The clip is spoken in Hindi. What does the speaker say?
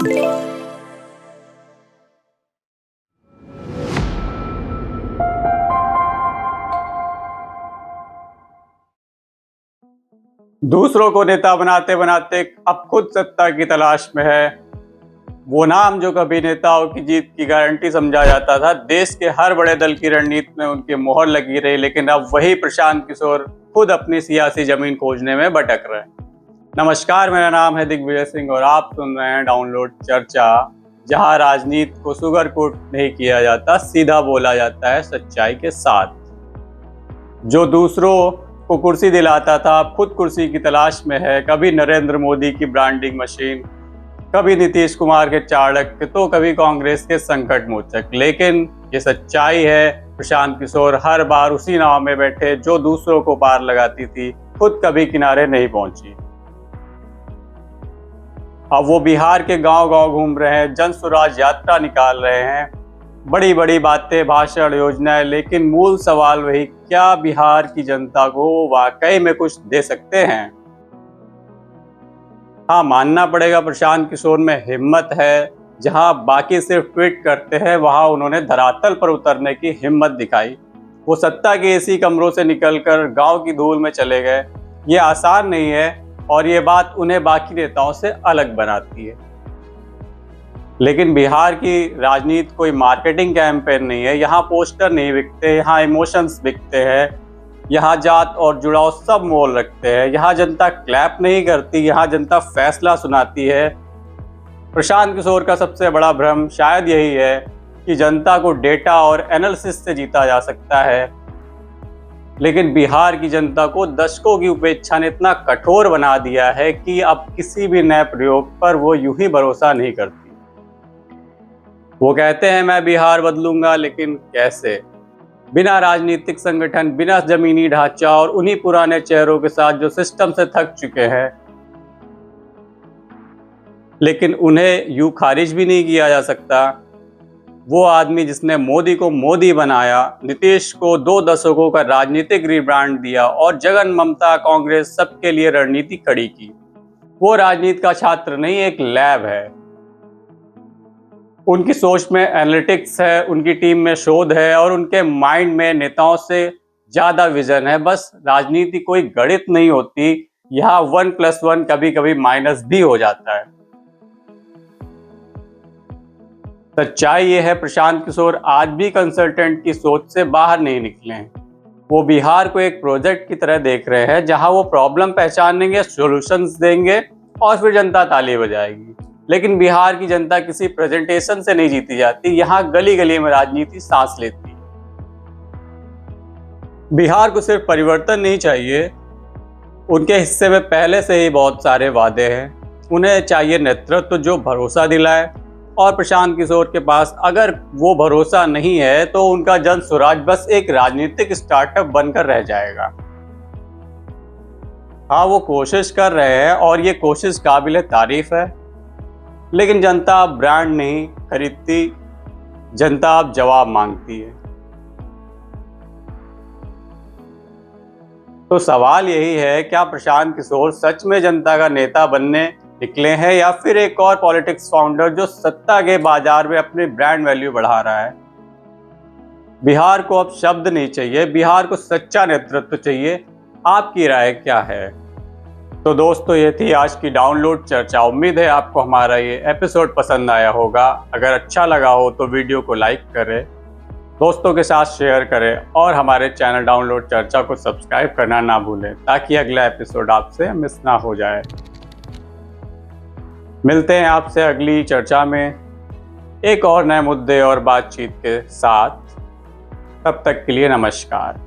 दूसरों को नेता बनाते बनाते अब खुद सत्ता की तलाश में है। वो नाम जो कभी नेताओं की जीत की गारंटी समझा जाता था, देश के हर बड़े दल की रणनीति में उनकी मोहर लगी रही, लेकिन अब वही प्रशांत किशोर खुद अपनी सियासी जमीन खोजने में भटक रहे हैं। नमस्कार, मेरा नाम है दिग्विजय सिंह और आप सुन रहे हैं डाउनलोड चर्चा, जहां राजनीति को सुगर कोट नहीं किया जाता, सीधा बोला जाता है सच्चाई के साथ। जो दूसरों को कुर्सी दिलाता था अब खुद कुर्सी की तलाश में है। कभी नरेंद्र मोदी की ब्रांडिंग मशीन, कभी नीतीश कुमार के चाणक्य, तो कभी कांग्रेस के संकट मोचक। लेकिन ये सच्चाई है, प्रशांत किशोर हर बार उसी नाव में बैठे जो दूसरों को पार लगाती थी, खुद कभी किनारे नहीं पहुंची। अब वो बिहार के गांव-गांव घूम रहे हैं, जन स्वराज यात्रा निकाल रहे हैं, बड़ी बड़ी बातें, भाषण, योजनाएं, लेकिन मूल सवाल वही, क्या बिहार की जनता को वाकई में कुछ दे सकते हैं? हाँ, मानना पड़ेगा प्रशांत किशोर में हिम्मत है। जहां बाकी सिर्फ ट्वीट करते हैं, वहां उन्होंने धरातल पर उतरने की हिम्मत दिखाई। वो सत्ता के एसी कमरों से निकलकर गांव की धूल में चले गए। ये आसान नहीं है और ये बात उन्हें बाकी नेताओं से अलग बनाती है। लेकिन बिहार की राजनीति कोई मार्केटिंग कैंपेन नहीं है। यहाँ पोस्टर नहीं बिकते, यहाँ इमोशंस बिकते हैं। यहाँ जात और जुड़ाव सब मोल रखते हैं। यहाँ जनता क्लैप नहीं करती, यहाँ जनता फैसला सुनाती है। प्रशांत किशोर का सबसे बड़ा भ्रम शायद यही है कि जनता को डेटा और एनालिसिस से जीता जा सकता है, लेकिन बिहार की जनता को दशकों की उपेक्षा ने इतना कठोर बना दिया है कि अब किसी भी नए प्रयोग पर वो यूं ही भरोसा नहीं करती। वो कहते हैं मैं बिहार बदलूंगा, लेकिन कैसे? बिना राजनीतिक संगठन, बिना जमीनी ढांचा और उन्हीं पुराने चेहरों के साथ जो सिस्टम से थक चुके हैं। लेकिन उन्हें यूं खारिज भी नहीं किया जा सकता। वो आदमी जिसने मोदी को मोदी बनाया, नीतीश को 2 दशकों का राजनीतिक रिब्रांड दिया और जगन, ममता, कांग्रेस सबके लिए रणनीति खड़ी की, वो राजनीति का छात्र नहीं, एक लैब है। उनकी सोच में एनालिटिक्स है, उनकी टीम में शोध है और उनके माइंड में नेताओं से ज्यादा विजन है। बस राजनीति कोई गणित नहीं होती, यहाँ 1+1 कभी कभी माइनस भी हो जाता है। सच्चाई ये है, प्रशांत किशोर आज भी कंसल्टेंट की सोच से बाहर नहीं निकले हैं। वो बिहार को एक प्रोजेक्ट की तरह देख रहे हैं, जहां वो प्रॉब्लम पहचानेंगे, सॉल्यूशंस देंगे और फिर जनता ताली बजाएगी। लेकिन बिहार की जनता किसी प्रेजेंटेशन से नहीं जीती जाती, यहाँ गली गली में राजनीति सांस लेती है। बिहार को सिर्फ परिवर्तन नहीं चाहिए, उनके हिस्से में पहले से ही बहुत सारे वादे हैं। उन्हें चाहिए नेतृत्व जो भरोसा दिलाए, और प्रशांत किशोर के पास अगर वो भरोसा नहीं है तो उनका जन स्वराज बस एक राजनीतिक स्टार्टअप बनकर रह जाएगा। हाँ, वो कोशिश कर रहे हैं और ये कोशिश काबिल तारीफ है, लेकिन जनता अब ब्रांड नहीं खरीदती, जनता अब जवाब मांगती है। तो सवाल यही है, क्या प्रशांत किशोर सच में जनता का नेता बनने निकले हैं या फिर एक और पॉलिटिक्स फाउंडर जो सत्ता के बाजार में अपनी ब्रांड वैल्यू बढ़ा रहा है? बिहार को अब शब्द नहीं चाहिए, बिहार को सच्चा नेतृत्व चाहिए। आपकी राय क्या है? तो दोस्तों, ये थी आज की डाउनलोड चर्चा। उम्मीद है आपको हमारा ये एपिसोड पसंद आया होगा। अगर अच्छा लगा हो तो वीडियो को लाइक करें, दोस्तों के साथ शेयर करें और हमारे चैनल डाउनलोड चर्चा को सब्सक्राइब करना ना भूलें, ताकि अगला एपिसोड आपसे मिस ना हो जाए। मिलते हैं आपसे अगली चर्चा में एक और नए मुद्दे और बातचीत के साथ। तब तक के लिए नमस्कार।